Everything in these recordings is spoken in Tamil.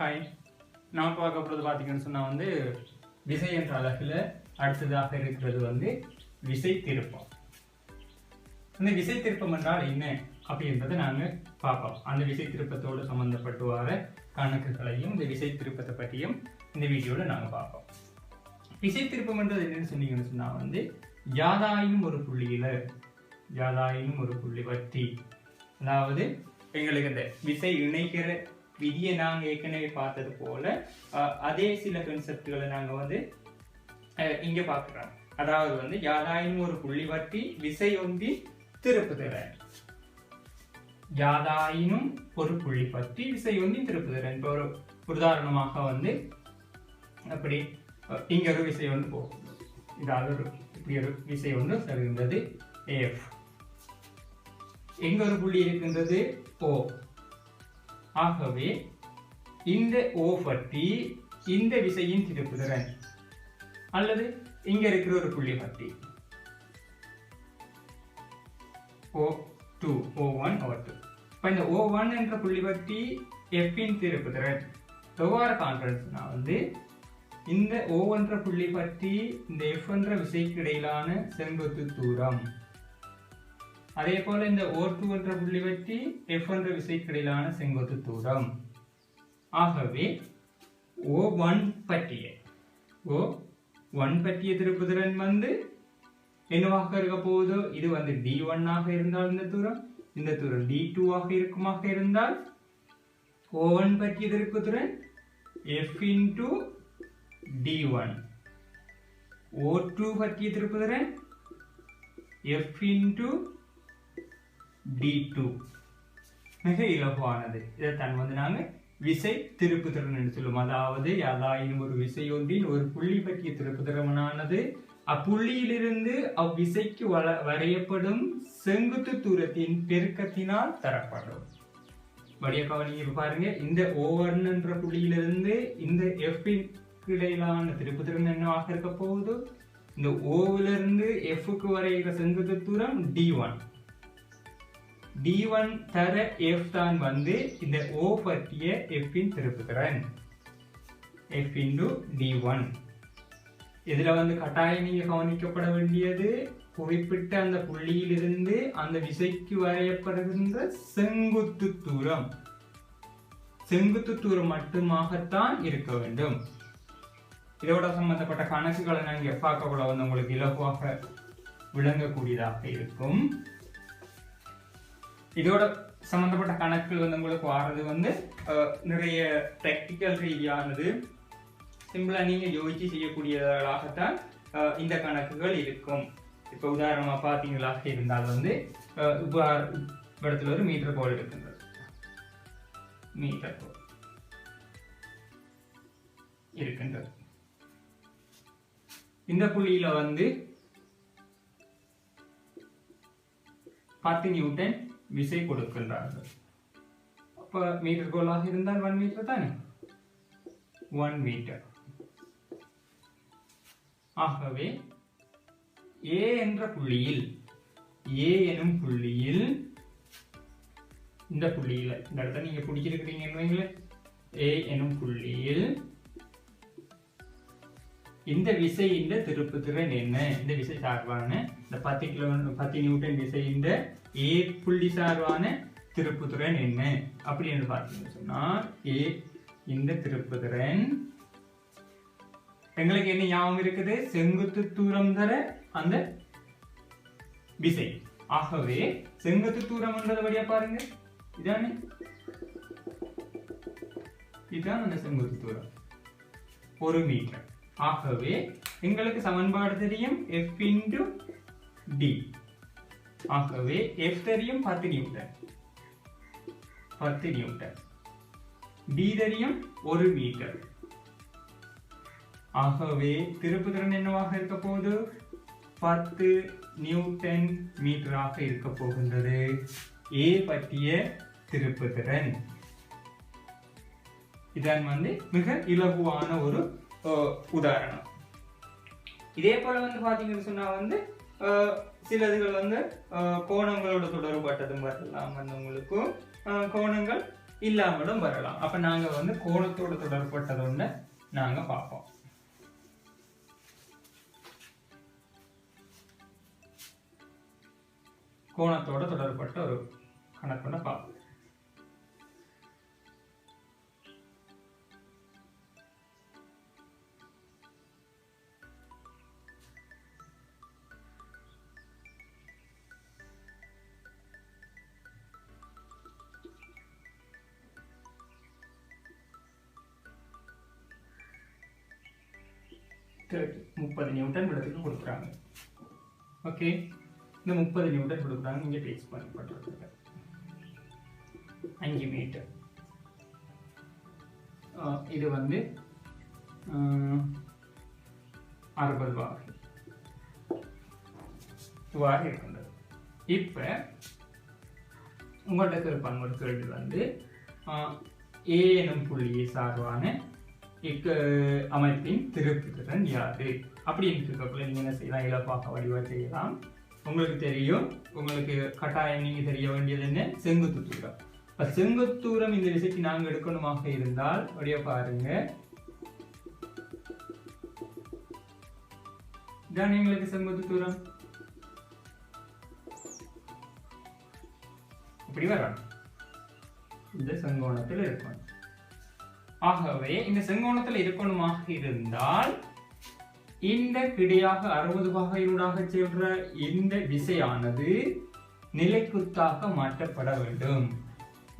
ஹாய், நான் பார்க்க போகிறது பார்த்தீங்கன்னு சொன்னால் விசை என்ற அலகில் அடுத்ததாக இருக்கிறது விசை திருப்பம். அந்த விசை திருப்பம் என்றால் என்ன அப்படின்றத நாங்கள் பார்ப்போம். அந்த விசை திருப்பத்தோடு சம்மந்தப்பட்டு வர கணக்குகளையும் இந்த விசை திருப்பத்தை பற்றியும் இந்த வீடியோவில் நாங்கள் பார்ப்போம். விசை திருப்பம் என்றது என்னன்னு சொன்னீங்கன்னு சொன்னால் யாதாயினும் ஒரு புள்ளி வட்டி, அதாவது எங்களுக்கு இந்த விசை இணைக்கிற விதியை நாங்கள் ஏற்கனவே பார்த்தது போல அதே சில கான்செப்ட்களை நாங்கள் இங்கே பார்க்குறோம். அதாவது யாதாயினும் ஒரு புள்ளி வட்டி விசை ஒன்றி திருப்புதிறன். யாதாயினும் ஒரு புள்ளி பற்றி விசை ஒன்றி திருப்புதிறன். இப்போ ஒரு உதாரணமாக அப்படி இங்க ஒரு விசை போகும். இதாவது இப்படி ஒரு விசை சரிந்தது AF. எங்க ஒரு புள்ளி இருக்கின்றது O. ஆகவே இந்த O பற்றி இந்த விசையின் திருப்புதிறன், அல்லது இங்க இருக்கிற ஒரு புள்ளி பற்றி O2, O1, O2. இப்போ இந்த O1 என்ற புள்ளி பற்றி F இன் திருப்புதிறன் எவ்வாறு காண்றதுன்னா இந்த O என்ற புள்ளி பற்றி இந்த F என்ற விசைக்கு இடையிலான செங்குத்து தூரம், அதே போல இந்த O2 என்ற புள்ளி பற்றி F என்ற விசைக்கு இடையிலான செங்குத்து தூரம். ஆகவே O1 பற்றிய திருப்புதிறன் என்னவாக இருக்க போகுதோ, இது D1 ஆக இருந்தால் இந்த தூரம் D2 ஆக இருக்குமாக இருந்தால் O1 பற்றிய திருப்புதிறன் F into D1, O2 பற்றிய திருப்புதிறன் F into D2. மிக இலகுவானது. இதைத்தான் நாங்கள் விசை திருப்புதிறன் என்று சொல்லுவோம். அதாவது யாதாயினும் ஒரு விசை ஒன்றின் ஒரு புள்ளி பற்றிய திருப்புதிறனானது அப்புள்ளியிலிருந்து அவ்விசைக்கு வரையப்படும் செங்குத்து தூரத்தின் பெருக்கத்தினால் தரப்படும். வடிய கவனிங்க பாருங்க, இந்த O1 என்ற புள்ளியிலிருந்து இந்த F இடையிலான திருப்புதிறன் என்னவாக இருக்க போகுது, இந்த O-விலிருந்து F-க்கு வரைகிற செங்குத்து தூரம் D1. D1 தர F தான் இந்த O பற்றிய F இன் திருப்புதிறன் F into D1. இதுல கட்டாயம் நீங்க கவனிக்கப்பட வேண்டியது, குறிப்பிட்ட அந்த புள்ளியிலிருந்து அந்த விசைக்கு வரையப்படுகின்ற செங்குத்து தூரம் மட்டுமாகத்தான் இருக்க வேண்டும். இதோட சம்பந்தப்பட்ட கணக்குகளை நாங்க பார்க்கக்குள்ள உங்களுக்கு இலகுவாக விளங்கக்கூடியதாக இருக்கும். இதோட சம்பந்தப்பட்ட கணக்குகள் உங்களுக்கு வாரது நிறைய பிராக்டிக்கல் ரீதியானது, சிம்பிளா நீங்க யோசிச்சு செய்யக்கூடியதாகத்தான் இந்த கணக்குகள் இருக்கும். இப்ப உதாரணமா பாத்தீங்களாக இருந்தால் இடத்துல ஒரு மீட்டர் கோல் இருக்கின்றது. இந்த புள்ளியில 10 நியூட்டன் விசை கொடுக்கின்றார்கள். அப்ப மீட்டர் கோலாக இருந்தால் 1 மீட்டர் தானே, 1 மீட்டர். ஆகவே A என்ற புள்ளியில், A எனும் புள்ளியில், இந்த புள்ளியில இந்த இடத்த நீங்க பிடிச்சிருக்கிறீங்க, A எனும் புள்ளியில் இந்த விசையின் திருப்புதிறன் என்ன, இந்த விசை சார்பான இந்த 10 நியூட்டன் விசையின் A புள்ளி சார்பான திருப்புதிறன் என்ன அப்படின்னு பார்த்தீங்கன்னு சொன்னா, A இந்த திருப்புதிறன் எங்களுக்கு என்ன ஞாபகம் இருக்குது, செங்குத்து தூரம் தர அந்த விசை. ஆகவே செங்குத்து தூரம் வழியா பாருங்க, இதுதான் அந்த செங்குத்து தூரம் 1 மீட்டர். ஆகவே எங்களுக்கு சமன்பாடு தெரியும் F into D. ஆகவே F தெரியும் 10 நியூட்டன், D தெரியும் 1 மீட்டர். ஆகவே திருப்புதிறன் என்னவாக இருக்க போகுது, 10 நியூட்டன் மீட்டராக இருக்க போகின்றது A பற்றிய திருப்புதிறன். இதான் மிக இலகுவான ஒரு உதாரணம். இதே போல பாத்தீங்கன்னு சொன்னா சிலதுகள் கோணங்களோட தொடர்பட்டதும் வரலாம். உங்களுக்கு கோணங்கள் இல்லாமலும் வரலாம். அப்ப நாங்க வந்து கோணத்தோட தொடர்பட்டது ஒண்ணு நாங்க பார்ப்போம். கோணத்தோட தொடர்பட்ட ஒரு கணக்குன்னு பார்ப்போம். முப்பது நியூட்டன் விடத்துக்கு கொடுக்குறாங்க. ஓகே, இந்த 30 நியூட்டன் கொடுக்குறாங்க. இங்கே பேஸ் பண்ணப்பட்டிருக்கு 5 மீட்டர். இது வந்து 60 வாகை இவ்வாறு இருக்கின்றது. இப்ப உங்கள்கிட்ட இருப்பாங்க ஒரு கேள்வி வந்து ஏ எனும் புள்ளியை சார்பான அமைப்பின் திருப்புத்திறன் யாது அப்படின்னு இருக்கப்பல நீங்க என்ன செய்யலாம், இலப்பாக வடிவா செய்யலாம். உங்களுக்கு தெரியும், உங்களுக்கு கட்டாயம் நீங்க தெரிய வேண்டியது என்ன, செங்குத்து தூரம். இப்ப செங்குத்து தூரம் இந்த விசைக்கு நாங்க எடுக்கணுமாக இருந்தால் வடிவ பாருங்க. இதான் எங்களுக்கு செங்குத்து தூரம் இப்படி வரணும், இந்த செங்கோணத்தில் இருக்கணும். ஆகவே இந்த செங்கோணத்தில் இருக்கணுமாக இருந்தால் இந்த கிடையாக 60 வகையூடாக செல்ற இந்த விசையானது நிலைக்குத்தாக மாற்றப்பட வேண்டும்.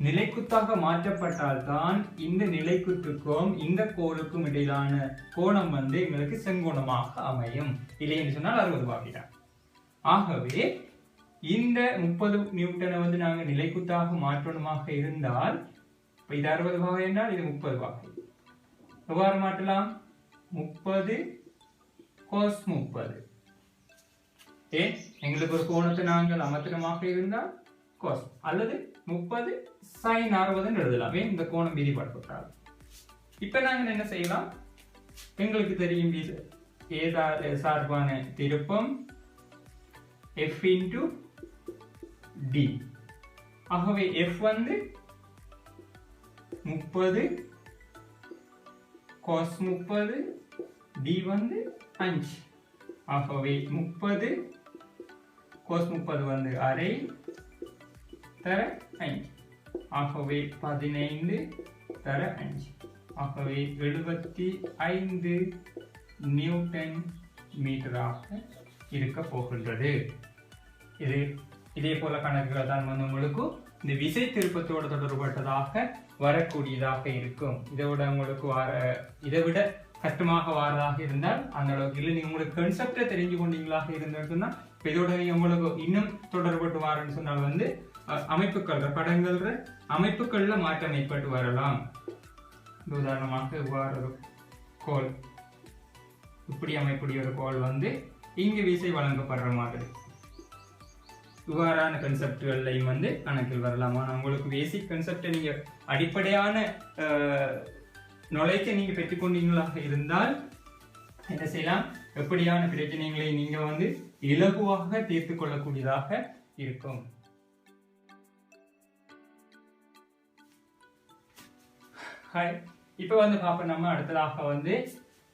நிலைக்குத்தாக மாற்றப்பட்டால்தான் இந்த நிலைக்குத்துக்கும் இந்த கோளுக்கும் இடையிலான கோணம் வந்து எங்களுக்கு செங்கோணமாக அமையும். இல்லைன்னு சொன்னால் 60 வகைதான். ஆகவே இந்த 30 நியூட்டனை வந்து நாங்கள் நிலைக்குத்தாக மாற்றணுமாக இருந்தால் இது 60 வகை என்றால் இது 30 வகை. எவ்வாறு மாற்றலாம்? 30 cos 30. எங்களுக்கு ஒரு கோணத்தை நாங்கள் அமர்த்தனமாக இருந்தால் cos அல்லது 30 sin 60 எழுதலாம். இந்த கோணம் விதிப்பட்டால் இப்ப நாங்கள் என்ன செய்யலாம், எங்களுக்கு தெரியும் சார்பான திருப்பம் f into d. ஆகவே f வந்து 30 cos 30, d வந்து 5. ஆகவே 30 cos 30 வந்து அரை தர 5. ஆகவே 15 தர 5. ஆகவே 75 நியூட்டன் மீட்டராக இருக்க போகின்றது. இதே போல கணக்குகள் தான் வந்து உங்களுக்கு இந்த விசை திருப்பத்தோடு தொடர்பட்டதாக வரக்கூடியதாக இருக்கும். இதை விட கஷ்டமாக வாரதாக இருந்தால் அந்த அளவுக்கு இல்லை. நீங்க உங்களுக்கு கான்செப்டை தெரிஞ்சு கொண்டீங்களாக இருந்ததுன்னா இதோட உங்களுக்கு இன்னும் தொடர்பட்டு வாரன்னு சொன்னால் வந்து அமைப்புகள் படங்கள்ற அமைப்புகள்ல மாற்றம் ஏற்பட்டு வரலாம். உதாரணமாக இவ்வாறு ஒரு கோல், இப்படி அமைப்புடைய ஒரு கோல் வந்து இங்கு விசை வழங்கப்படுற மாதிரி இவ்வாறான கன்செப்டுகள்லையும் வந்து கணக்கில் வரலாமா. உங்களுக்கு பேசிக் கன்செப்டை நீங்க அடிப்படையான நாலேஜை நீங்க பெற்றுக்கொண்டீங்களாக இருந்தால் என்ன செய்யலாம், எப்படியான பிரச்சனைகளை நீங்க வந்து இலகுவாக தீர்த்து கொள்ளக்கூடியதாக இருக்கும். ஹாய், இப்ப வந்து பார்ப்போம் நம்ம அடுத்ததாக வந்து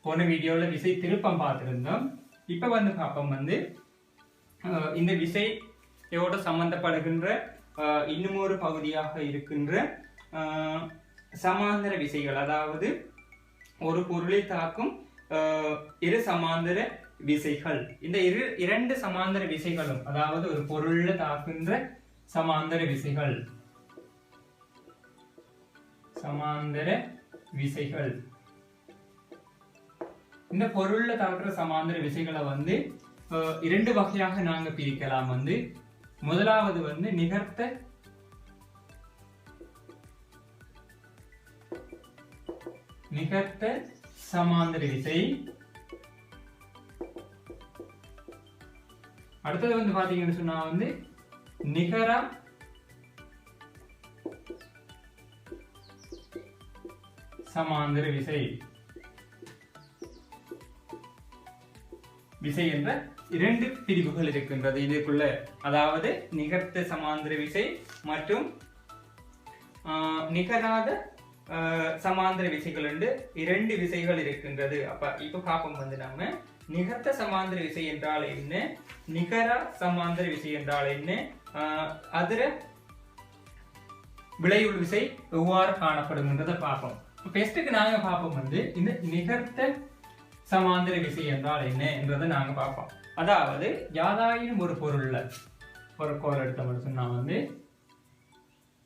போன வீடியோல விசை திருப்பம் பார்த்திருந்தோம். இப்ப வந்து பார்ப்போம் வந்து இந்த விசையோட சம்பந்தப்படுகின்ற இன்னும் ஒரு பகுதியாக இருக்கின்ற சமாந்தர விசைகள். அதாவது ஒரு பொருளை தாக்கும் இரு சமாந்தர விசைகள். இந்த இரண்டு சமாந்தர விசைகளும், அதாவது ஒரு பொருள்ல தாக்குகின்ற சமாந்தர விசைகள், சமாந்தர விசைகள். இந்த பொருள்ல தாக்குற சமாந்தர விசைகளை வந்து இரண்டு வகையாக நாங்க பிரிக்கலாம். வந்து முதலாவது வந்து நிகர்த்த சமாந்தர விசை. அடுத்தது வந்து பாத்தீங்கன்னு சொன்னா வந்து நிகர சமாந்தர விசை. விசை என்ற இரண்டு பிரிவுகள் இருக்கின்றது இதுக்குள்ள. அதாவது நிகர்த்த சமாந்தர விசை மற்றும் நிகராத சமாந்தர விசைகள் என்று 2 விசைகள் இருக்கின்றது. அப்ப இப்ப பாப்போம் வந்து நம்ம நிகர்த்த சமாந்தர விசை என்றால் என்ன, நிகர சமாந்தர விசை என்றால் என்ன, அதுல விளைவுள் விசை எவ்வாறு காணப்படுகின்றதை பார்ப்போம். பெஸ்ட்டுக்கு நாங்க பார்ப்போம் வந்து இந்த நிகர்த்த சமாந்தர விசை என்றால் என்ன என்றதை நாங்க பார்ப்போம். அதாவது யாதாயினும் ஒரு பொருள்ல ஒரு கோல் எடுத்த மட்டும் சொன்னா வந்து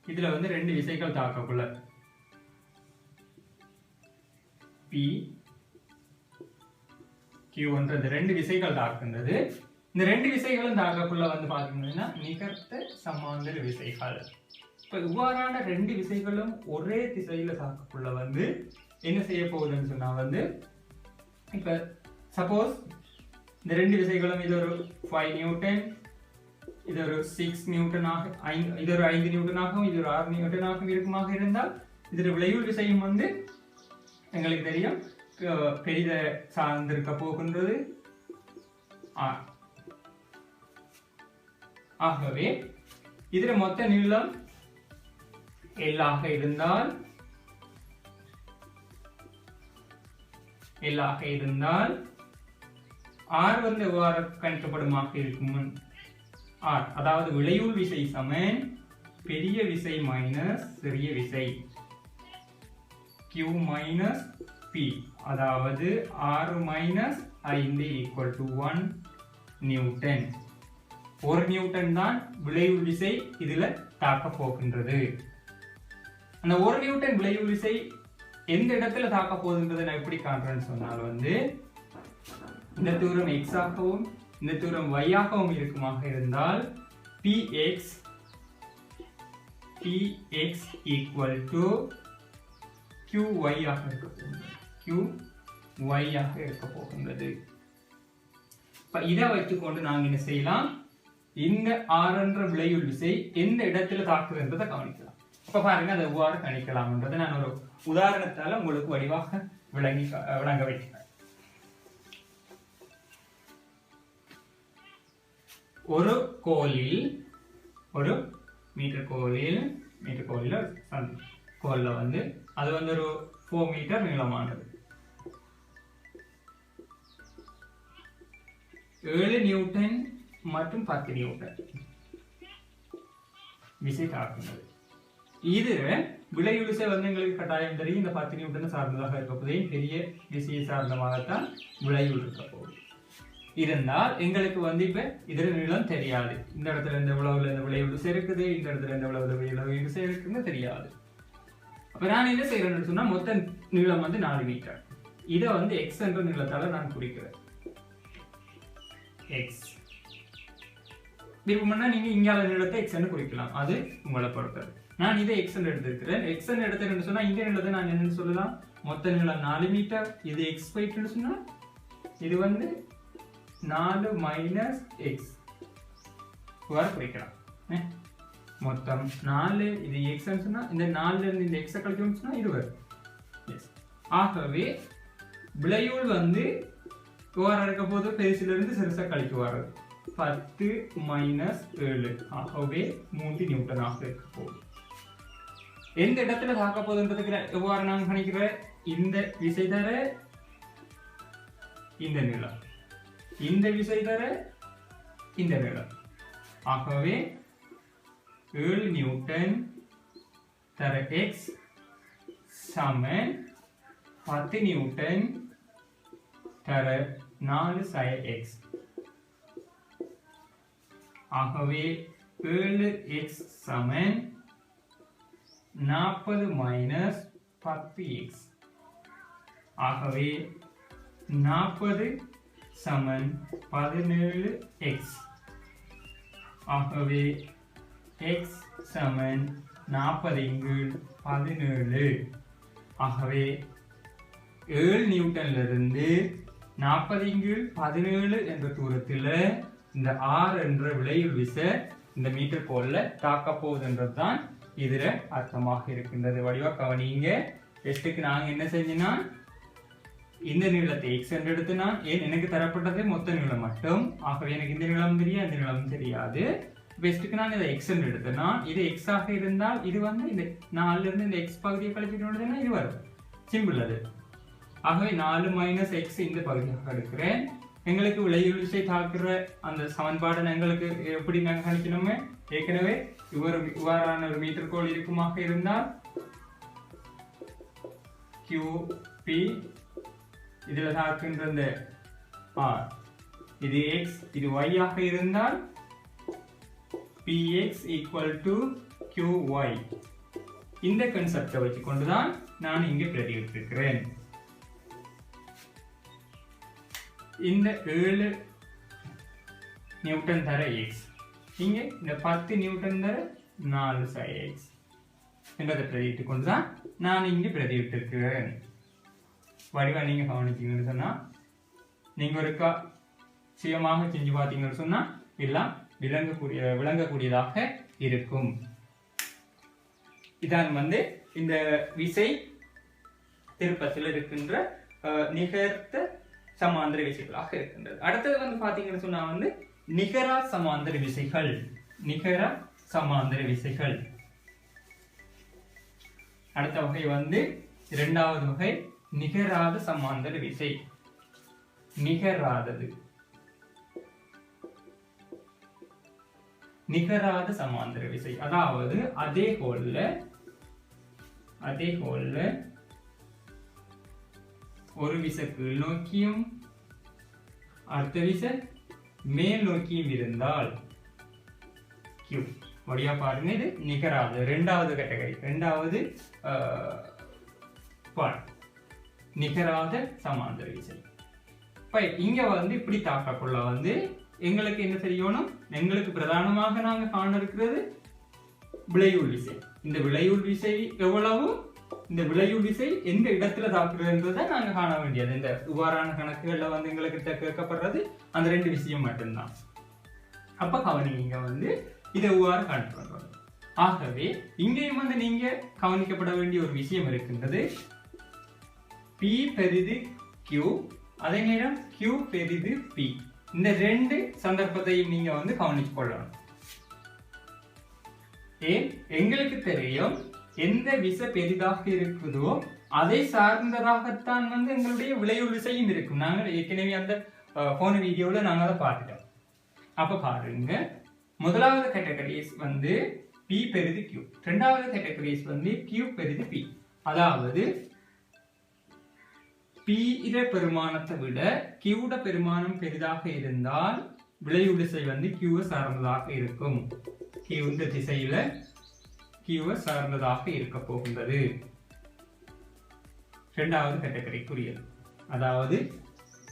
இதுல வந்து 2 விசைகள் தாக்கக்குள்ள P Q1 2 விசைகள் தாக்குகின்றது. இந்த 2 விசைகளும் தாக்கக்குள்ள வந்து பாத்தீங்கன்னா நிகர்த்த சமாந்தர விசைகள். இப்ப இவ்வாறான 2 விசைகளும் ஒரே திசையில தாக்கக்குள்ள வந்து என்ன செய்ய போகுதுன்னு சொன்னா வந்து இப்ப சப்போஸ் இந்த 2 விசைகளும் இது ஒரு 5 நியூட்டன், இது ஒரு 6 நியூட்டனாக, இது ஒரு 5 நியூட்டனாகவும் இது ஒரு 6 நியூட்டனாகவும் இருக்குமாக இருந்தால் இதோட விளைவுள் விசையும் வந்து எங்களுக்கு தெரியும் பெரித சார்ந்திருக்க போகின்றது R. ஆகவே இதுல மொத்த நீளம் L ஆக இருந்தால் R வந்து எவ்வாறு கணிக்கப்படுமாக இருக்கும், R அதாவது விளைவுள் விசை சமன் பெரிய விசை மைனஸ் சிறிய விசை Q மைனஸ் P, அதாவது 6 minus 5 equal to 1 Newton. 1 Newton தான் விளைவுள் விசை இதுல தாக்க போகின்றது. அந்த 1 நியூட்டன் விளைவுள் விசை எந்த இடத்துல தாக்க போகுதுன்றதை நான் எப்படி காண்றேன்னு சொன்னால் வந்து இந்த தூரம் x ஆகவும் இந்த தூரம் y ஆகவும் இருக்குமாக இருந்தால் Px ஈக்குவல் டு Qy ஆக இருக்க போகின்றது. Qy ஆக இருக்க போகின்றது. இப்ப இதை வைத்துக்கொண்டு நாங்க என்ன செய்யலாம், இந்த R என்ற விளைவுள் விசை எந்த இடத்துல தாக்குதுன்றதை கவனிக்கலாம். இப்ப பாருங்க அதை எவ்வாறு கணிக்கலாம்ன்றதை நான் ஒரு உதாரணத்தால உங்களுக்கு வடிவாக விளங்க வைக்கிறேன். ஒரு கோலில் ஒரு மீட்டர் கோல்ல வந்து அது வந்து ஒரு 4 மீட்டர் நீளமானது, 7 நியூட்டன் மற்றும் 10 நியூட்டன் விசை தாக்குகிறது. இது விளைவுள் விசை வந்து எங்களுக்கு கட்டாயம் தெரியும், இந்த 10 நியூட்டன் சார்ந்ததாக இருக்க போதே பெரிய விசையை சார்ந்தமாகத்தான் விளைவுள் இருக்க போகுது. இருந்தால் எங்களுக்கு வந்து இப்ப இதுல நீளம் தெரியாது, இந்த இடத்துல இந்த உழவுல இந்த விளைவுள் விசை இருக்குது, இந்த இடத்துல இந்த உழவுல விளைவுள் விசை இருக்குன்னு தெரியாது. அப்ப நான் என்ன செய்யறேன்னு சொன்னா மொத்த நீளம் வந்து 4 மீட்டர், இதை வந்து x என்ற நீளத்தால நான் குறிக்கிறேன். x விருப்பம்னா நீங்க இங்கால நீளத்தை x ன்னு குறிக்கலாம், அது உங்களை பொறுத்தது. நான் இதை x ன்னு எடுத்திருக்கிறேன். x ன்னு எடுத்தேன்னு சொன்னா இந்த நீளத்தை நான் என்னன்னு சொல்லலாம், மொத்த நீளம் 4 மீட்டர், இது x வெயிட்னு சொன்னா இது வந்து 4 மைனஸ் x இவ்வாறு குறிக்கலாம். மொத்தம் 4, இது x ன்னு சொன்னா இந்த 4ல இருந்து இந்த x கழிக்கணும்னு சொன்னா இது வரும். ஆகவே விளைவுள் வந்து எவ்வாறு இருக்க போது பெருசில இருந்து சிறுசா கழிக்க வர்றது 10 மைனஸ் 7, ஆகவே 3 நியூட்டன் ஆக இருக்க போகுது. எந்த இடத்துல தாக்க போகுதுன்றதுக்கு எவ்வாறு நான் கணிக்கிற, இந்த விசை தர இந்த நீளம், இந்த விசை தர இந்த நீளம், ஆகவே 7 நியூட்டன் தர x சமன் 10 நியூட்டன் தர 4 sin x. ஆகவே 7x சமன் 40 மைனஸ் 10x. ஆகவே 40 சமன் 17x. ஆகவே x சமன் 40/17. ஆகவே 7 நியூட்டன்ல இருந்து 40/17 என்ற தூரத்தில் இந்த R என்ற விளைவுள் விசை இந்த மீட்டர் கோல்ல தாக்க போகுதுன்றதுதான் இதுல அர்த்தமாக இருக்கின்றது. வடிவா கவனிங்க. டெஸ்டுக்கு நாங்க என்ன செஞ்சோம்னா இந்த நீளத்தை x என்று எடுத்து நான் எனக்கு தரப்பட்டது மொத்த நீளம் மட்டும். ஆகவே எனக்கு இந்த நீளம் தெரியாது, இந்த நீளம் தெரியாது. பெஸ்ட்டுக்கு நாங்கள் இதை எக்ஸ் எடுத்தோம்னா இது எக்ஸ் ஆக இருந்தால் இது வந்து இந்த 4ல இருந்து இந்த எக்ஸ் பகுதியை கழிச்சுட்டு இது வரும். சிம்பிள் அது. ஆகவே 4 மைனஸ் எக்ஸ் இந்த பகுதியாக எடுக்கிறேன். எங்களுக்கு விளையுள் விசை தாக்குற அந்த சமன்பாடு எங்களுக்கு எப்படி நாங்கள் கணிக்கணுமே ஏற்கனவே இவ்வாறான ஒரு மீட்டர் கோள் இருக்குமாக இருந்தால் QP இதில் தாக்குன்ற இந்த R இது x இது y ஆக இருந்தால் Px equal to Qy. இந்த கான்செப்டை வச்சுக்கொண்டுதான் நான் இங்கே பிரதியிட்டிருக்கிறேன். இந்த 7 நியூட்டன் தர x இங்கே இந்த 10 நியூட்டன் தர 4 psi x என்பதை பிரதியிட்டுக் கொண்டுதான் நான் இங்கே பிரதியிட்டிருக்கிறேன். வடிவா நீங்க கவனிச்சீங்கன்னு சொன்னா நீங்க ஒருக்கா சுயமாக செஞ்சு பார்த்தீங்கன்னு சொன்னா எல்லாம் விளங்கக்கூடியதாக இருக்கும். இதான் வந்து இந்த விசை திருப்பத்தில் இருக்கின்ற நிகர்த்த சமாந்தர விசைகளாக இருக்கின்றது. அடுத்தது வந்து பாத்தீங்கன்னு சொன்னா வந்து நிகர சமாந்தர விசைகள். நிகர சமாந்தர விசைகள் அடுத்த வகை வந்து இரண்டாவது வகை நிகராத சமாந்தர விசை. நிகராதது நிகராத சமாந்தர விசை அதாவது அதே கோல்ல ஒரு விசை கீழ் நோக்கியும் அடுத்த விசை மேல் நோக்கியும் இருந்தால் Q வழியா பாருங்க இது நிகராத இரண்டாவது கேட்டகரி இரண்டாவது நிகராத சமாந்தர விசை. இங்க வந்து இப்படி தாக்கக்குள்ள வந்து எங்களுக்கு என்ன தெரியணும் எங்களுக்கு பிரதானமாக நாங்க காண இருக்கிறது விளையுள் விசை. இந்த விளையுள் விசை எவ்வளவு இந்த விளையுள் விசை எந்த இடத்துல தாக்குறதுன்றதை நாங்க காண வேண்டியது. இந்த இவ்வாறான கணக்குகள்ல வந்து எங்களுக்கு கேட்கப்படுறது அந்த 2 விஷயம் மட்டும்தான். அப்ப கவனிங்க வந்து இதை இவ்வாறு கணக்கு பண்றது. ஆகவே இங்கேயும் வந்து நீங்க கவனிக்கப்பட வேண்டிய ஒரு விஷயம் இருக்கின்றது. P பெரிது Q அதே நேரம் Q பெரிது P. இந்த 2 சந்தர்ப்பத்தையும் நீங்க வந்து கவனிச்சு கொள்ளணும். எங்களுக்கு தெரியும் எந்த விசை பெரிதாக இருக்குதோ அதை சார்ந்ததாகத்தான் வந்து எங்களுடைய விளையுள் விசையும் இருக்கும். நாங்கள் ஏற்கனவே அந்த போன வீடியோல நாங்க அதை பார்த்துட்டோம். அப்ப பாருங்க முதலாவது கேட்டகரிஸ் வந்து P பெரிது Q, இரண்டாவது கேட்டகரிஸ் வந்து Q பெரிது P. அதாவது P இட பெருமானத்தை விட Q பெருமானம் பெரிதாக இருந்தால் விளையுள் விசை வந்து Q சார்ந்ததாக இருக்கும். Q இந்த திசையில Q சார்ந்ததாக இருக்க போகின்றது. இரண்டாவது கேட்டகரிக்குரியது. அதாவது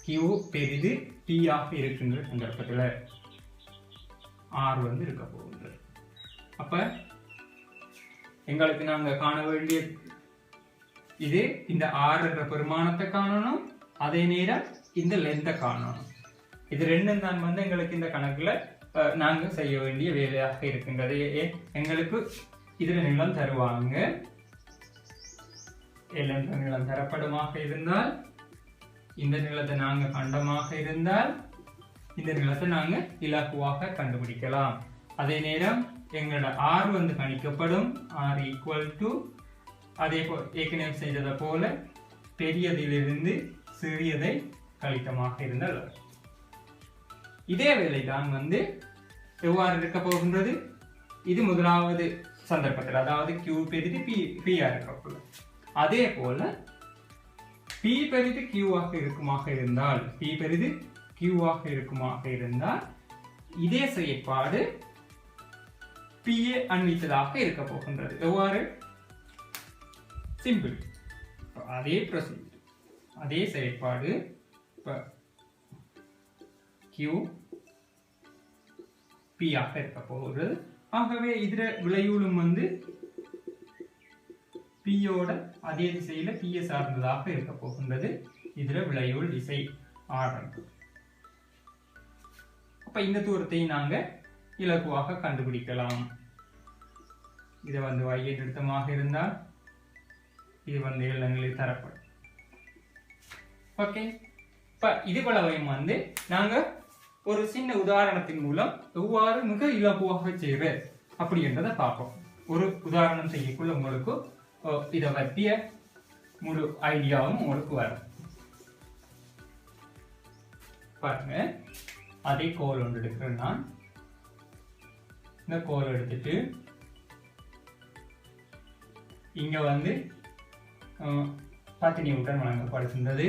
Q பெரிது P ஆக இருக்கின்ற சந்தர்ப்பத்தில் R வந்து இருக்க போகின்றது. அப்ப எங்களுக்கு நாங்க காண வேண்டிய இது இந்த R என்ற பெருமானத்தை காணணும், அதே நேரம் இந்த லென்த்தை காணணும். இது ரெண்டும் தான் வந்து எங்களுக்கு இந்த கணக்குல நாங்க செய்ய வேண்டிய வேலையாக இருக்கின்றது. எங்களுக்கு இதுல நிலம் தருவாங்க. நிலம் தரப்படுமாக இருந்தால் இந்த நிலத்தை நாங்க கண்டமாக இருந்தால் இந்த நிலத்தை நாங்க இலகுவாக கண்டுபிடிக்கலாம். அதே நேரம் எங்களோட R வந்து கணிக்கப்படும். R ஈக்குவல் டு அதே ஏற்கனவே செய்ததை போல பெரியதிலிருந்து சிறியதை கழித்தமாக இருந்தால் இதே வேலைதான் வந்து எவ்வாறு இருக்க போகின்றது. இது முதலாவது சந்தர்ப்பத்தில் அதாவது Q பெரிது P இருக்க. அதே போல P பெரிது Q ஆக இருக்குமாக இருந்தால் P பெரிது Q ஆக இருக்குமாக இருந்தால் இதே செயற்பாடு P அண்மித்ததாக இருக்க போகின்றது. எவ்வாறு? சிம்பிள். அதே ப்ரொசீஜர் அதே செயற்பாடு Q P ஆக இருக்க போகிறது. ஆகவே இதுல விளையுளும் வந்து P யோட அதே திசையில P சார்ந்ததாக இருக்க போகின்றது. இதுல விளையுள் திசை ஆரம்பம். அப்ப இந்த தூரத்தை நாங்க இலகுவாக கண்டுபிடிக்கலாம். இது வந்து y நிறுத்தமாக இருந்தால் இது வந்து எல்லங்களில் தரப்படும். ஓகே, இப்ப இது போலவையும் வந்து நாங்க ஒரு சின்ன உதாரணத்தின் மூலம் எவ்வாறு மிக இலகுவாக செய்கிற அப்படி என்றதை பார்ப்போம். ஒரு உதாரணம் செய்யக்குள்ள உங்களுக்கு இதை பற்றிய முழு ஐடியாவும் உங்களுக்கு வரும். பாருங்க, அதே கோல் ஒன்று எடுக்கிறேன். நான் இந்த கோல் எடுத்துட்டு இங்க வந்து 10 நியூட்டன் வழங்கப்படுகின்றது.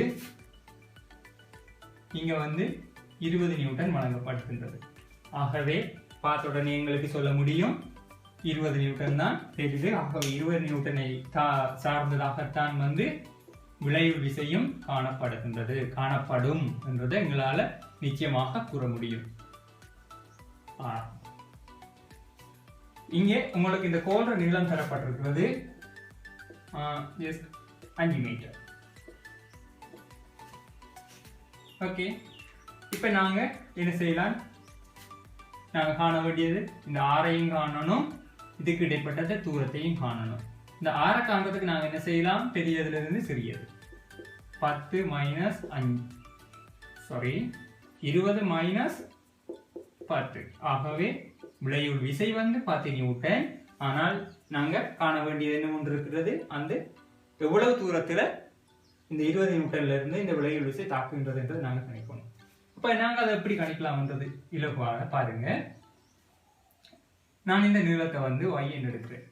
இங்க வந்து 20 நியூட்டன் வழங்கப்படுகின்றது. ஆகவே பார்த்த உடனே எங்களுக்கு சொல்ல முடியும் 20 நியூட்டன் தான் தெரியுது. ஆகவே 20 நியூட்டனை சார்ந்ததாகத்தான் வந்து விளைவு விசையும் காணப்படும் என்றதை எங்களால நிச்சயமாக கூற முடியும். இங்கே உங்களுக்கு இந்த கோல்ற நீளம் தரப்பட்டிருக்கிறது 5 மீட்டர். ஓகே, இப்ப நாங்க என்ன செய்யலாம்? நாங்க காண வேண்டியது இந்த ஆரையும் காணணும், இதுக்கு இடைப்பட்ட தூரத்தையும் காணணும். இந்த ஆரை காண்றதுக்கு நாங்க என்ன செய்யலாம்? பெரியதுல இருந்து சிறியது 10 மைனஸ் 20 மைனஸ் 10. ஆகவே விளைவுள் விசை வந்து 10 நியூட்டன். ஆனால் நாங்க காண வேண்டியது என்ன ஒன்று இருக்கிறது? அந்த எவ்வளவு தூரத்துல இந்த 20 நியூட்டன்ல இருந்து இந்த விளைவுள் விசை தாக்குகின்றது என்று நாங்க கணிக்கணும். அப்ப நாங்க அதை எப்படி கணிக்கலாம்ன்றது இலகுவாக பாருங்க. நான் இந்த நீளத்தை வந்து y என்று எடுக்கிறேன்,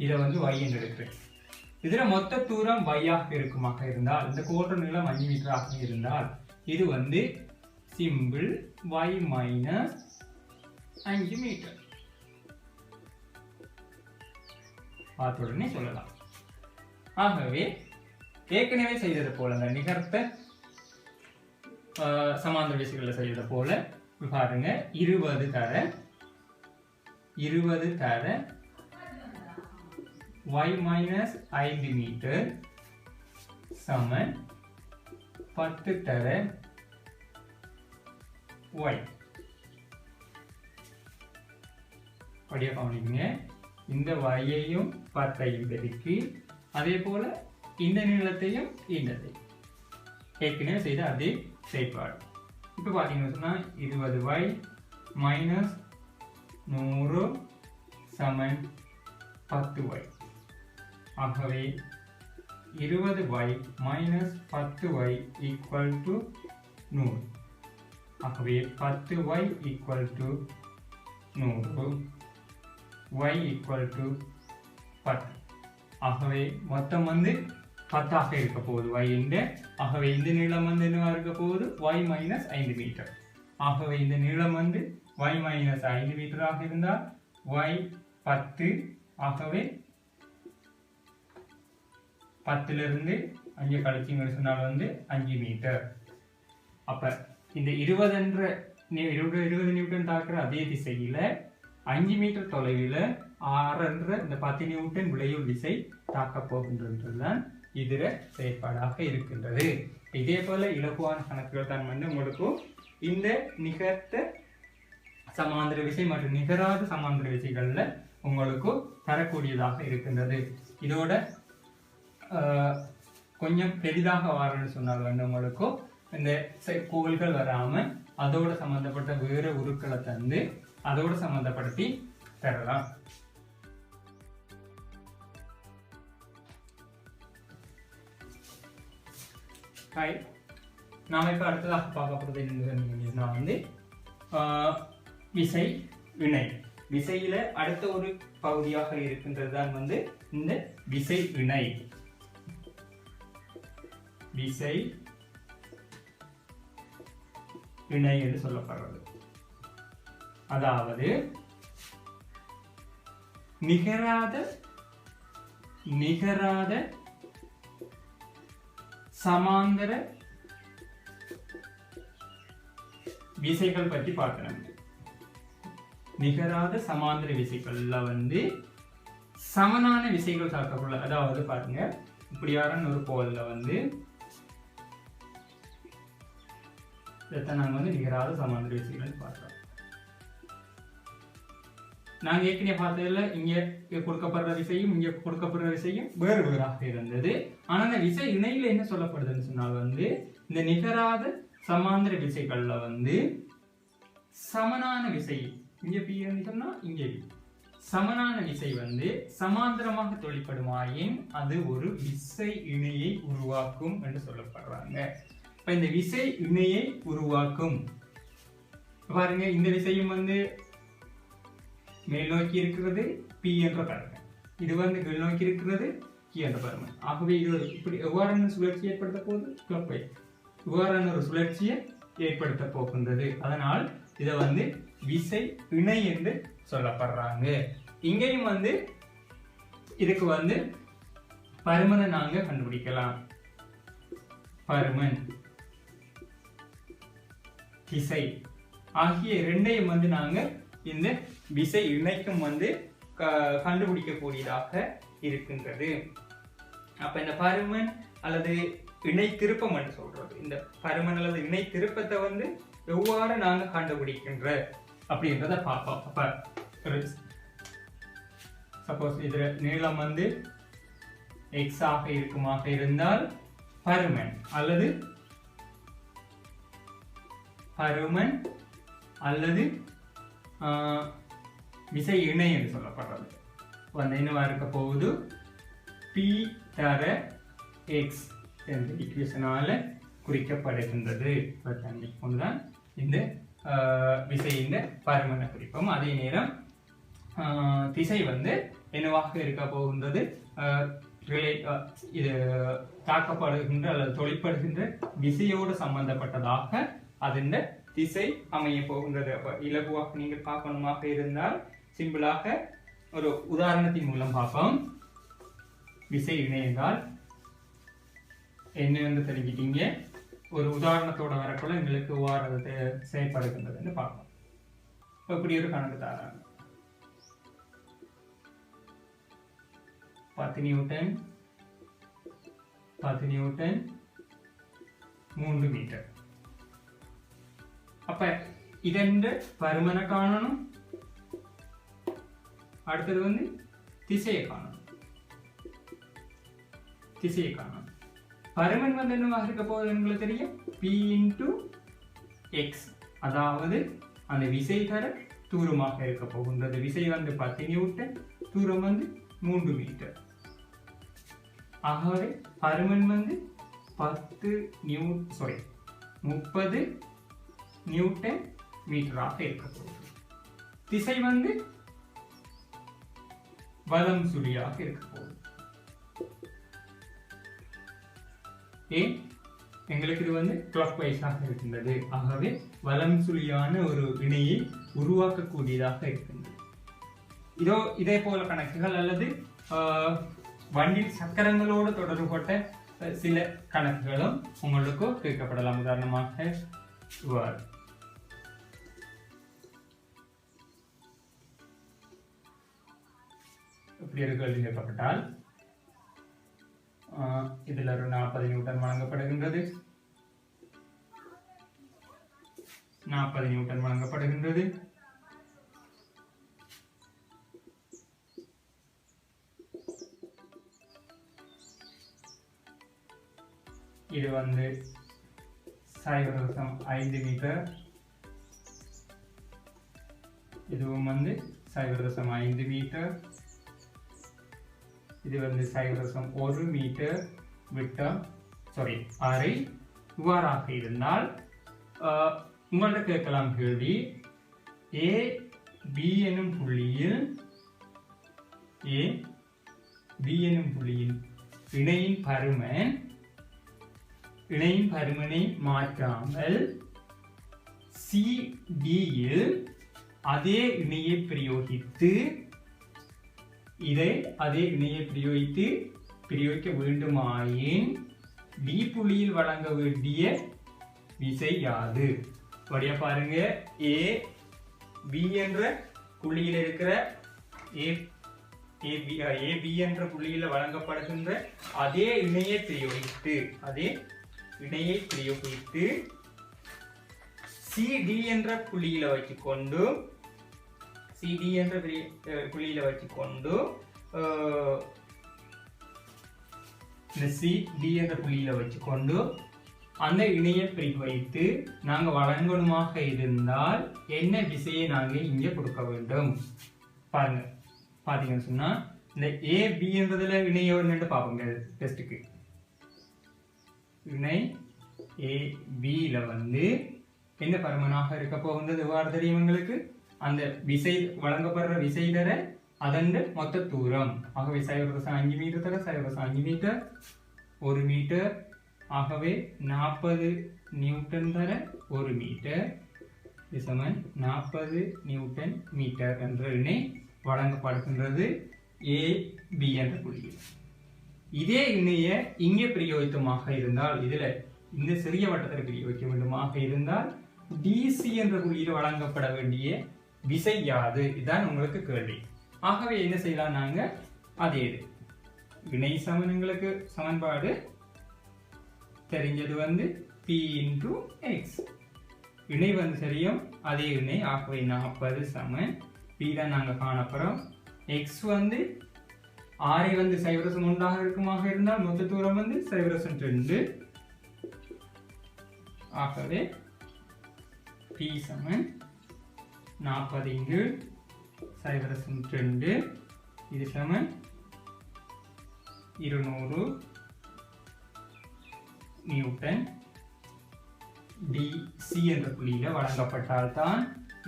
இதை வந்து y என்று எடுக்கிறேன். இதுல மொத்த தூரம் y ஆக இருக்குமாக இருந்தால், இந்த கோட்டு நீளம் 5 மீட்டர் ஆக இருந்தால், இது வந்து சிம்பிள் y மைனஸ் 5 மீட்டர் பார்த்த உடனே சொல்லலாம். ஆகவே ஏற்கனவே செய்தது போல நிகர்த்த சமாந்தர விசைகளை செய்தது போல பாருங்க, 20 தர y மைனஸ் 5 மீட்டர் சமன் 10 தர y. படியா கவனிங்க, இந்த y-ஐயும் 10ஐயும் பெருக்கி அதே போல இந்த நீளத்தையும் இந்ததையும் ஏற்கனவே செய்த அதே செயற்பாடு. இப்போ பார்த்தீங்கன்னு சொன்னா 20y மைனஸ் 100 சமன் 10y. ஆகவே 20y minus 10y equal to 100. ஆகவே 10y equal to 100, y equal to 10. ஆகவே மொத்தம் வந்து 10 ஆக இருக்க போகுது y இந்த. ஆகவே இந்த நீளம் வந்து என்னவா இருக்க போகுது? y minus 5 metre. ஆகவே இந்த நீளம் வந்து y மைனஸ் 5 மீட்டர் ஆக இருந்தால் y 10. ஆகவே 10ல இருந்து 5 கழிச்சிங்க சொன்னால் வந்து 5 மீட்டர். அப்ப இந்த 20 நியூட்டன் தாக்குற அதே திசையில 5 மீட்டர் தொலைவில் 6 என்ற இந்த 10 நியூட்டன் விளைவுள் விசை தாக்க போகின்றதுதான் இதர செயற்பாடாக இருக்கின்றது. இதே போல இலகுவான கணக்குகள் தான் வந்து உங்களுக்கு இந்த நிகர்த்த சமாந்தர விசை மற்றும் நிகராத சமாந்தர விசைகள்ல உங்களுக்கு தரக்கூடியதாக இருக்கின்றது. இதோட கொஞ்சம் பெரிதாக வரணும்னு சொன்னால் வந்து உங்களுக்கு இந்த கோள்கள் வராம அதோட சம்பந்தப்பட்ட வேற உருக்களை தந்து அதோட சம்பந்தப்படுத்தி தரலாம். நாம இப்ப அடுத்ததாக பார்க்க போறது என்னன்னா வந்து விசை வினை. விசையில அடுத்த ஒரு பகுதியாக இருக்கின்றது தான் வந்து இந்த விசை வினை. விசை வினை என்று சொல்லப்படுறது. அதாவது நிகராத சமாந்தர விசைகள் பற்றி பார்க்கணும். நிகராத சமாந்தர விசைகள்ல வந்து சமனான விசைகள் தாக்கப்படல. அதாவது பாருங்க, இப்படியான ஒரு கோல்ல வந்து நாங்க வந்து நிகராத சமாந்தர விசைகள் பார்க்கிறோம். நாங்க ஏற்கனவே பார்த்ததுல இங்க கொடுக்கப்படுற விசையும் இங்க கொடுக்கப்படுற விசையும் வேறு வேறாக இருந்தது. ஆனா இந்த விசை இணையில என்ன சொல்லப்படுதுன்னு சொன்னால் வந்து இந்த நிகராத சமாந்திர விசைகள்ல வந்து சமனான விசை இங்க பி சொன்னா இங்க பி சமனான விசை வந்து சமாந்தரமாக தொழிற்படுமாயின் அது ஒரு விசை இணையை உருவாக்கும் என்று சொல்லப்படுறாங்க. இப்ப இந்த விசை இணையை உருவாக்கும் பாருங்க, இந்த விசையும் வந்து மேல் நோக்கி இருக்கிறது பி என்ற பருமன், இது வந்து கீழ் நோக்கி இருக்கிறது கி என்ற பருமன். ஆகவே இது இப்படி எவ்வாறான சுழற்சி ஏற்படுத்த போகுது, இவ்வாறான ஒரு சுழற்சியை ஏற்படுத்த போகின்றது. அதனால் இதை வந்து விசை இணை என்று சொல்லப்படுறாங்க. இங்கேயும் வந்து இதுக்கு வந்து பருமனை நாங்க கண்டுபிடிக்கலாம். பருமன், திசை ஆகிய இரண்டையும் வந்து நாங்க இந்த விசை இணைக்கும் வந்து கண்டுபிடிக்கக்கூடியதாக இருக்கின்றது. அப்ப இந்த பருமன் அல்லது இணை திருப்பம் என்று சொல்றது, இந்த பருமன் அல்லது இணை திருப்பத்தை வந்து எவ்வாறு நாங்க கண்டுபிடிக்கின்ற அப்படின்றத பார்ப்போம். அப்ப சப்போஸ் இதுல நீளம் வந்து x ஆக இருக்குமாக இருந்தால் பருமன் அல்லது விசை இணை என்று சொல்லப்படுறது வந்து என்னவா இருக்க போகுது, p தர x என்ற ஈக்குவேஷனால குறிக்கப்படுகின்றது. ஒன்றுதான் இந்த விசையின் பருமனை குறிப்போம். அதே நேரம் திசை வந்து என்னவாக இருக்க போகின்றது, இது தாக்கப்படுகின்ற அல்லது தொழிற்படுகின்ற விசையோடு சம்பந்தப்பட்டதாக அதன் திசை அமைய போகின்றது. இலகுவாக நீங்கள் பார்க்கணுமாக இருந்தால் சிம்பிளாக ஒரு உதாரணத்தின் மூலம் பார்ப்போம். விசை இணை என்றால் என்னன்னு தெரிஞ்சிட்டீங்க. ஒரு உதாரணத்தோட வரக்குள்ள எங்களுக்கு எவ்வாறு செயல்படுகின்றதுன்னு பார்ப்போம். இப்படி ஒரு கணக்கு தாராங்க. 10 நியூட்டன் 3 மீட்டர். அப்ப இதன் பருமனை காணணும், அடுத்தது வந்து திசையை காணணும். பருமன் வந்து என்னவாக இருக்க போகுது உங்களுக்கு தெரியும், p into x, அதாவது அந்த விசை தர தூரமாக இருக்க போகின்றது. விசை வந்து 10 நியூட்டன், தூரம் வந்து 3 மீட்டர். ஆகவே பருமன் வந்து 30 நியூட்டன் மீட்டராக இருக்க போகுது. திசை வந்து வலம் சுழியாக இருக்க போகுது. எங்களுக்கு இது வந்து கிளாக் வைஸாக இருக்கின்றது. ஆகவே வலம் சுழியான ஒரு இணையை உருவாக்கக்கூடியதாக இருக்கின்றது. இதே போல கணக்குகள் அல்லது வண்டில் சக்கரங்களோடு தொடர்புபட்ட சில கணக்குகளும் உங்களுக்கு கேட்கப்படலாம். உதாரணமாக இவ்வாறு இப்படி ஒரு கேள்வி கேட்கப்பட்டால் இதில் ஒரு 40 நியூட்டன் வழங்கப்படுகின்றது. இது வந்து 0.5 மீட்டர், இதுவும் வந்து 0.5 மீட்டர், இது வந்து 0.1 மீட்டர் விட்டம், அரை. இவ்வாறாக இருந்தால் உங்கள்ட்ட கேட்கலாம் கேள்வி, ஏ பி எனும் புள்ளியில் இணையின் பருமனை மாற்றாமல் சிடியில் அதே இணையை பிரயோகித்து பிரயோகிக்க வேண்டுமாயின் டி புள்ளியில் வழங்க வேண்டிய விசை யாது? பாருங்க, ஏ பி என்ற புள்ளியில் இருக்கிற ஏபி என்ற புள்ளியில் வழங்கப்படுகின்ற அதே இணையை பிரயோகித்து சிடி என்ற புள்ளியில வச்சுக்கொண்டு இந்த சிடி என்ற புள்ளியில வச்சுக்கொண்டு அந்த இணையை பிரிவைத்து நாங்க வழங்கணுமாக இருந்தால் என்ன விசையை நாங்க இங்க கொடுக்க வேண்டும் பாருங்க. பாத்தீங்கன்னு சொன்னா இந்த ஏ பி என்றதுல இணைய ஒன்று பார்ப்போங்க. டெஸ்ட்டுக்கு இணை ஏ பில வந்து என்ன பருமனாக இருக்க போகின்றது எவ்வாறு தெரியும் உங்களுக்கு? அந்த விசை வழங்கப்படுற விசை தர அதன் மொத்த தூரம். ஆகவே 0.5 மீட்டர் தர 0.5 மீட்டர் 1 மீட்டர். ஆகவே 40 நியூட்டன் தர 1 மீட்டர் சமன் 40 நியூட்டன் மீட்டர் என்ற இணை வழங்கப்படுகின்றது ஏ பி என்ற புள்ளியில். இதே இணைய இங்கே பிரயோகித்தமாக இருந்தால், இதுல இந்த சிறிய வட்டத்தில் பிரயோகிக்க வேண்டுமாக இருந்தால் டிசி என்ற புள்ளியில் வழங்கப்பட வேண்டிய விசை யாது? இதுதான் உங்களுக்கு கேள்வி. ஆகவே என்ன செய்யலாம்? நாங்க அதே இணை சமன்களுக்கு சமன்பாடு தெரிஞ்சது வந்து P into X. இணை வந்து சரியும் அதே இணை. ஆகவே 40 சமன் P தான் நாங்க காணப்போறோம். X வந்து ஆரை வந்து 0.1 இருக்குமாக இருந்தால் மொத்த தூரம் வந்து 0.2. ஆகவே P சமன் 40 இங்கு 0.2 இது சமன் 200 நியூட்டன் டிசி என்ற புள்ளியில வழங்கப்பட்டால்தான்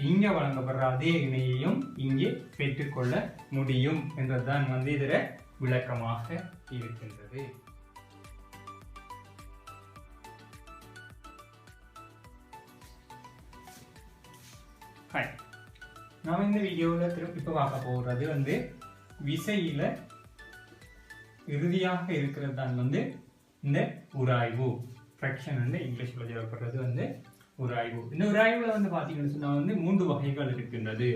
இங்க வழங்கப்படுற அதே இணையையும் இங்கே பெற்றுக்கொள்ள முடியும் என்றதுதான் வந்து இதுல விளக்கமாக இருக்கின்றது. நாம இந்த வீடியோவில் திருப்பி பார்க்க போகிறது வந்து விசையில இறுதியாக இருக்கிறது தான் வந்து இந்த உராய்வு. ஃப்ராக்ஷன் வந்து இங்கிலீஷ்ல சொல்லப்படுறது வந்து உராய்வு. இந்த உராய்வுல வந்து பாத்தீங்கன்னு சொன்னா வந்து 3 வகைகள் இருக்கின்றது.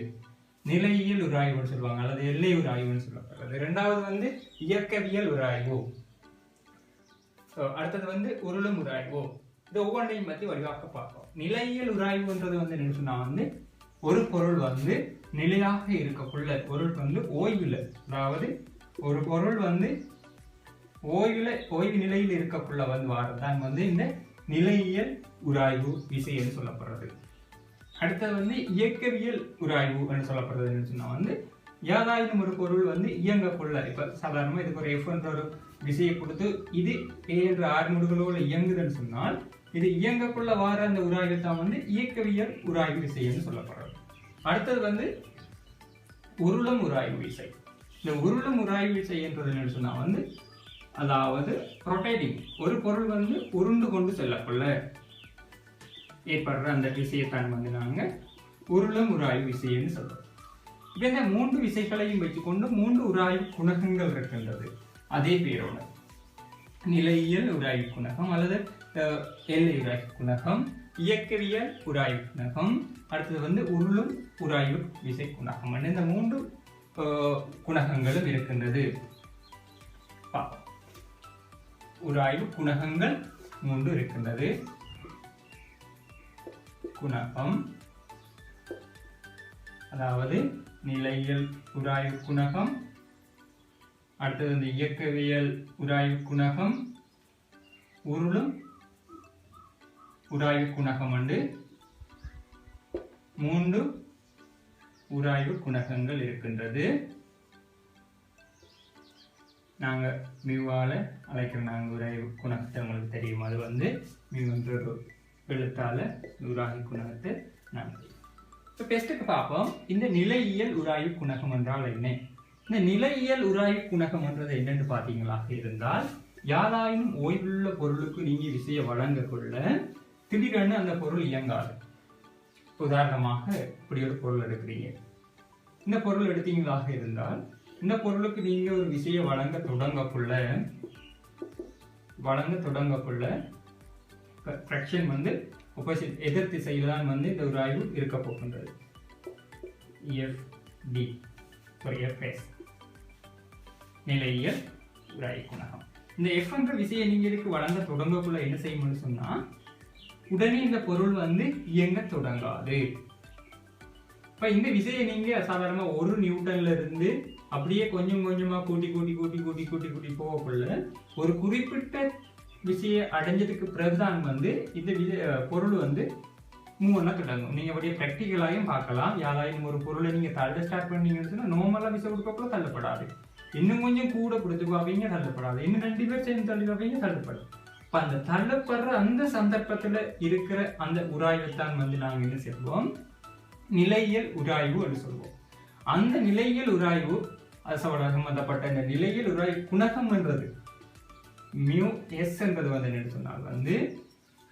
நிலையியல் உராய்வுன்னு சொல்லுவாங்க, அல்லது எல்லை உராய்வுன்னு சொல்லப்படுறது. இரண்டாவது வந்து இயக்கவியல் உராய்வு. அடுத்தது வந்து உருளும் உராய்வு. இந்த ஒவ்வொன்றையும் பத்தி வடிவாக்க பார்ப்போம். நிலையியல் உராய்வுன்றது வந்து என்ன சொன்னா வந்து ஒரு பொருள் வந்து நிலையாக இருக்கக்குள்ள பொருள் வந்து ஓய்வுல, அதாவது ஒரு பொருள் வந்து ஓய்வு நிலையில் இருக்கக்குள்ள வந்து வாரதான் வந்து இந்த நிலையியல் உராய்வு விசை என்று சொல்லப்படுறது. அடுத்தது வந்து இயக்கவியல் உராய்வு என்று சொல்லப்படுறது சொன்னா வந்து ஏதாயினும் ஒரு பொருள் வந்து இயங்கக்குள்ள, இப்ப சாதாரணமா இதுக்கு ஒரு எஃப் என்ற ஒரு விசையை கொடுத்து இது ஏ என்ற 6 நொடிகளோட இயங்குதுன்னு சொன்னால் இது இயங்கக்குள்ள வார அந்த உராய்வு தான் வந்து இயக்கவியல் உராய்வு விசை என்று சொல்லப்படுறது. அடுத்தது வந்து உருளும் உராய்வு விசை. இந்த உருளும் உராய்வு விசை என்றது என்ன சொன்னா வந்து அதாவது ரொட்டேட்டிங், ஒரு பொருள் வந்து உருண்டு கொண்டு செல்லக்குள்ள ஏற்படுற அந்த விசையத்தான் வந்து நாங்க உருளும் உராய்வு விசைன்னு சொல்றோம். இப்ப இந்த 3 விசைகளையும் வைத்துக்கொண்டு 3 உராய்வு குணகங்கள் இருக்கின்றது. அதே பேரோட நிலையியல் உராய்வு குணகம் அல்லது எல்லை உராய்வு குணகம், இயக்கவியல் உராய்வு குணகம், அடுத்தது வந்து உருளும் உராய்வு விசை குணகம். இந்த 3 குணகங்களும் இருக்கின்றது. உராய்வு குணகங்கள் 3 இருக்கின்றது. குணகம் அதாவது நிலையியல் உராய்வு குணகம், அடுத்தது இந்த இயக்கவியல் உராய்வு குணகம், உருளும் உராய்வு குணகம் வந்து 3 உராய்வு குணகங்கள் இருக்கின்றது. நாங்க மியூவால அழைக்கிற நாங்கள் உராய்வு குணகத்தை உங்களுக்கு தெரியும். அது வந்து மியூ என்ற ஒரு எழுத்தால உராய்வு குணகத்தை நாங்கள் இப்போ டெஸ்ட்டுக்கு பார்ப்போம். இந்த நிலையியல் உராய்வு குணகம் என்றால் என்ன? இந்த நிலையியல் உராய்வு குணகம் என்றது என்னன்னு பார்த்தீங்களாக இருந்தால், யாராயினும் ஓய்வுள்ள பொருளுக்கு நீங்க விசையை வழங்க கொள்ள திடீரென அந்த பொருள் இயங்காது. உதாரணமாக இப்படி ஒரு பொருள் எடுக்கிறீங்க. இந்த பொருள் எடுத்தீங்களாக இருந்தால் இந்த பொருளுக்கு நீங்க ஒரு விசையை வழங்க தொடங்கக்குள்ள ஃப்ராக்ஷன் வந்து ஆப்போசிட் எதிர் திசையில தான் வந்து இந்த உராய்வு இருக்க போகின்றது. எஃப்எஸ் நிலையியல் உராய்வு குணகம். இந்த எஃப் என்ற விசையை நீங்க இதுக்கு வழங்க தொடங்கக்குள்ள என்ன செய்யணும்னு சொன்னா உடனே இந்த பொருள் வந்து இயங்க தொடங்காது. இப்ப இந்த விசையை நீங்க சாதாரணமா 1 நியூட்டன்ல இருந்து அப்படியே கொஞ்சம் கொஞ்சமா கூட்டி போகக்குள்ள ஒரு குறிப்பிட்ட விசையை அடைஞ்சதுக்கு பிறகுதான் வந்து இந்த பொருள் வந்து மூவ் பண்ண தொடங்கும். நீங்க அப்படியே ப்ராக்டிக்கலாயும் பார்க்கலாம். யாராயும் ஒரு பொருளை நீங்க தள்ள ஸ்டார்ட் பண்ணீங்கன்னு சொன்னா நார்மலா விசை கொடுக்கக்குள்ள தள்ளப்படாது. இன்னும் கொஞ்சம் கூட கொடுத்து பார்ப்பீங்க, தள்ளப்படாது. இன்னும் 2 பேர் சேர்ந்து தள்ளி பார்ப்பீங்க, தள்ளப்படும். இப்ப அந்த தள்ளப்படுற அந்த சந்தர்ப்பத்துல இருக்கிற அந்த உராய்வை தான் வந்து நாங்க என்ன செய்வோம், நிலையியல் உராய்வு என்று சொல்வோம். அந்த நிலையியல் உராய்வு சம்பந்தப்பட்ட இந்த நிலையியல் உராய்வு குணகம் என்றது மியூ எஸ் என்பது வந்து என்ன சொன்னால் வந்து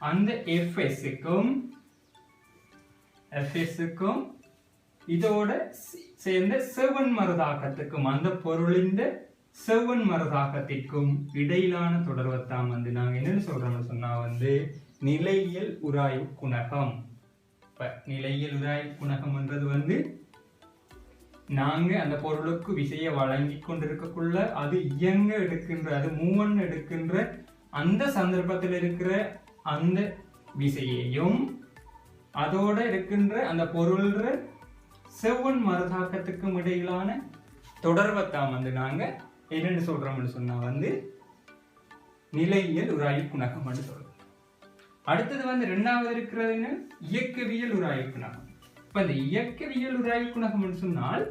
அந்த எஃப்எஸ்க்கும் இதோட சேர்ந்த செவன் மரதாக்கத்துக்கும் அந்த பொருளின் செவன் மரதாக்கத்திற்கும் இடையிலான தொடர்பைத்தான் வந்து நாங்க என்ன சொல்றோம்னு சொன்னா வந்து நிலையியல் உராய்வு குணகம். இப்ப நிலையியல் உராய்வு குணகம் என்றது வந்து நாங்க அந்த பொருளுக்கு விசையை வழங்கி கொண்டிருக்கக்குள்ள அது இயங்க எடுக்கின்ற, அது மூவன் எடுக்கின்ற அந்த சந்தர்ப்பத்தில் இருக்கிற அந்த விசையையும் அதோட இருக்கின்ற அந்த பொருள் செவ்வன் மறுதாக்கத்துக்கும் இடையிலான தொடர்பைத்தான் வந்து நாங்க என்னன்னு சொல்றோம்னு சொன்னா வந்து நிலையியல் உராய்வு குணகம் என்று சொல்றோம். அடுத்தது வந்து 2வது இருக்கிறதுன்னு இயக்கவியல் உராய்வு குணகம். இப்ப இந்த இயக்கவியல் உராய்வு குணகம் சொன்னால்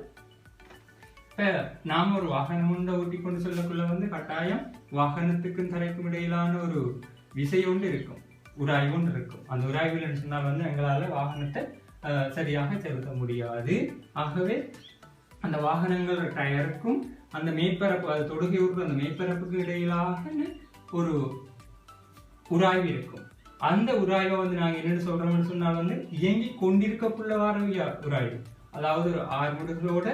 இப்ப நாம ஒரு வாகனம் ஒன்றை ஓட்டி கொண்டு சொல்லக்குள்ள வந்து கட்டாயம் வாகனத்துக்கும் தரைக்கும் இடையிலான ஒரு விசை ஒன்று இருக்கும், உராய்வு ஒன்று இருக்கும். அந்த உராய்வில் சொன்னால் வந்து எங்களால வாகனத்தை சரியாக செலுத்த முடியாது. ஆகவே அந்த வாகனங்கள் டயருக்கும் அந்த மேற்பரப்பு, அது தொடுகை விடுற அந்த மேற்பரப்புக்கு இடையிலாக ஒரு உராய்வு இருக்கும். அந்த உராய்வை வந்து நாங்க என்னென்னு சொல்றோம்னு சொன்னால் வந்து இயங்கி கொண்டிருக்கக்குள்ள வர உராய்வு, அதாவது ஒரு ஆர்முடுகளோட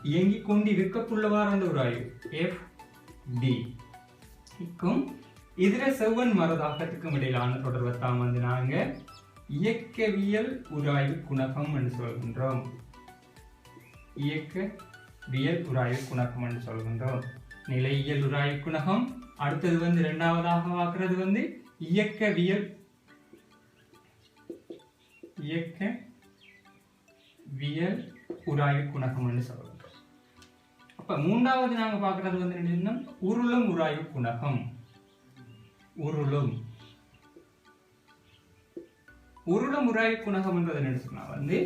இயங்கி கொண்டு இருக்கக்குள்ளவார அந்த உராய்வு FD க்கும் இதர செவ்வன் மரதாக்கத்துக்கும் இடையிலான தொடர்பைத்தான் வந்து நாங்க இயக்கவியல் உராய்வு குணகம் என்று சொல்கின்றோம். இயக்கவியல் உராய்வு குணகம் என்று சொல்கின்றோம். நிலையியல் உராய்வு குணகம். அடுத்தது வந்து 2வதாக பார்க்கிறது வந்து இயக்கவியல் உராய்வு குணகம் என்று சொல்றோம். அப்ப 3வது நாங்க பார்க்கிறது வந்து என்ன, உருளும் உராய்வு குணகம். உருளும் உராய்வு குணகம் என்றது என்ன சொன்னா வந்து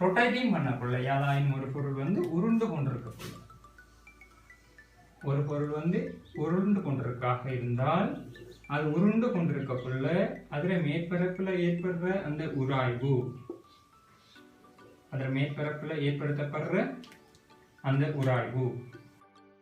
ரொட்டேட்டிங் பண்ணக்குள்ள யாராயின் ஒரு பொருள் வந்து உருண்டு கொண்டிருக்கக்குள்ள, ஒரு பொருள் வந்து உருண்டு கொண்டிருக்காக இருந்தால் அது உருண்டு கொண்டிருக்கக்குள்ள அதுல மேற்பரப்புல ஏற்படுற அந்த உராய்வு, அதுல மேற்பரப்புல ஏற்படுத்தப்படுற அந்த உராய்வு